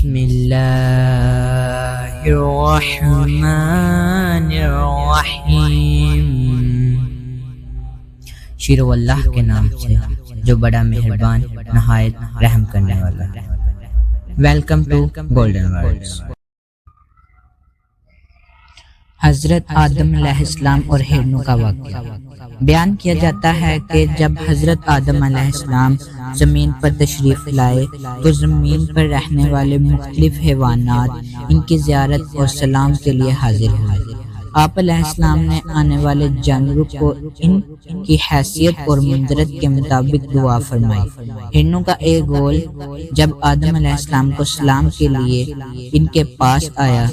بسم اللہ الرحمن الرحیم۔ شروع اللہ کے نام سے جو بڑا مہربان نہایت رحم کرنے والا۔ Welcome to golden words. حضرت آدم علیہ السلام اور ہرنوں کا واقعہ بیان کیا جاتا ہے کہ جب حضرت آدم علیہ السلام زمین پر تشریف لائے تو زمین پر رہنے والے مختلف حیوانات ان کی زیارت اور سلام کے لیے حاضر ہوئے۔ آپ علیہ السلام نے آنے والے جانوروں کو ان کی حیثیت اور منظرت کے مطابق دعا فرمائی۔ ہرنوں کا ایک گول جب آدم علیہ السلام کو سلام کے لیے ان کے پاس آیا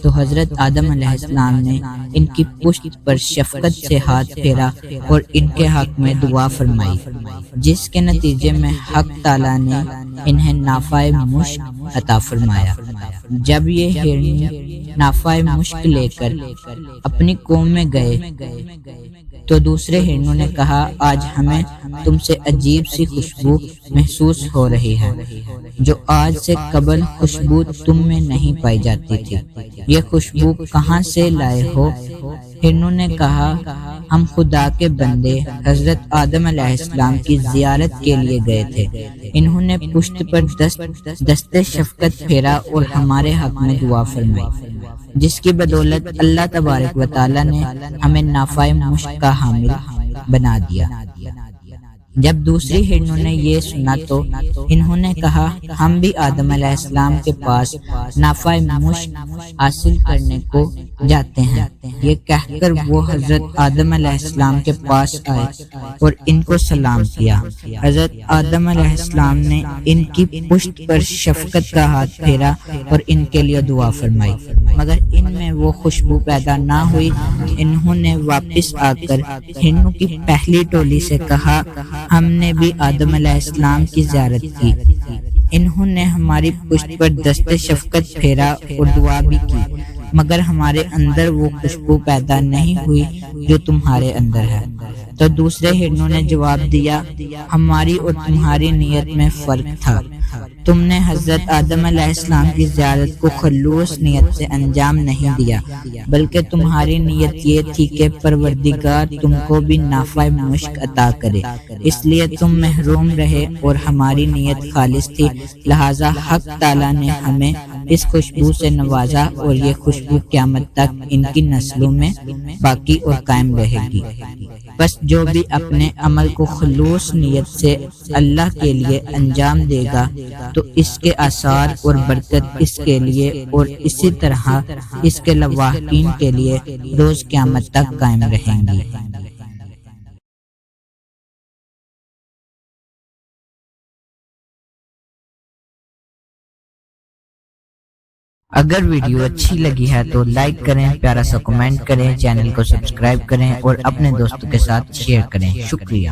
تو حضرت آدم علیہ السلام نے ان کی پشت پر شفقت سے ہاتھ پھیرا اور ان کے حق میں دعا فرمائی، جس کے نتیجے میں حق تعالیٰ نے انہیں نافع مشک عطا فرمایا۔ جب یہ ہرن نافع مشک لے کر اپنی قوم میں گئے تو دوسرے ہرنوں نے کہا، آج ہمیں تم سے عجیب سی خوشبو محسوس ہو رہی ہے جو آج سے قبل خوشبو تم میں نہیں پائی جاتی تھی۔ یہ خوشبو کہاں سے لائے ہو؟ ہرنوں نے کہا، ہم خدا کے بندے حضرت آدم علیہ السلام کی زیارت کے لیے گئے تھے۔ انہوں نے پشت پر دست شفقت پھیرا اور ہمارے حق میں دعا فرمائی، جس کی بدولت اللہ تبارک و تعالی نے ہمیں نافع مشک کا حامل بنا دیا۔ جب دوسری ہرنوں نے یہ سنا تو انہوں نے کہا، ہم بھی آدم علیہ السلام کے پاس نافع مشک حاصل کرنے کو جاتے ہیں۔ یہ کہہ کر وہ حضرت آدم علیہ السلام کے پاس آئے اور ان کو سلام کیا۔ حضرت آدم علیہ السلام نے ان کی پشت پر شفقت کا ہاتھ پھیرا اور ان کے لیے دعا فرمائی، مگر ان میں وہ خوشبو پیدا نہ ہوئی۔ انہوں نے واپس آ کر ہرنوں کی پہلی ٹولی سے کہا، ہم نے بھی آدم علیہ السلام کی زیارت کی، انہوں نے ہماری پشت پر دست شفقت پھیرا اور دعا بھی کی، مگر ہمارے اندر وہ خوشبو پیدا نہیں ہوئی جو تمہارے اندر ہے۔ تو دوسرے ہرنوں نے جواب دیا، ہماری اور تمہاری نیت میں فرق تھا۔ تم نے حضرت آدم علیہ السلام کی زیارت کو خلوص نیت سے انجام نہیں دیا، بلکہ تمہاری نیت یہ تھی کہ پروردگار تم کو بھی نافع مشک عطا کرے، اس لیے تم محروم رہے اور ہماری نیت خالص تھی، لہٰذا حق تعالیٰ نے ہمیں اس خوشبو سے نوازا اور یہ خوشبو قیامت تک ان کی نسلوں میں باقی اور قائم رہے گی۔ بس جو بھی اپنے عمل کو خلوص نیت سے اللہ کے لیے انجام دے گا تو اس کے آثار اور برکت اس کے لیے اور اسی طرح اس کے لواحقین کے لیے روز قیامت تک قائم رہیں گی۔ اگر ویڈیو اچھی لگی ہے تو لائک کریں، پیارا سا کمنٹ کریں، چینل کو سبسکرائب کریں اور اپنے دوستوں کے ساتھ شیئر کریں۔ شکریہ۔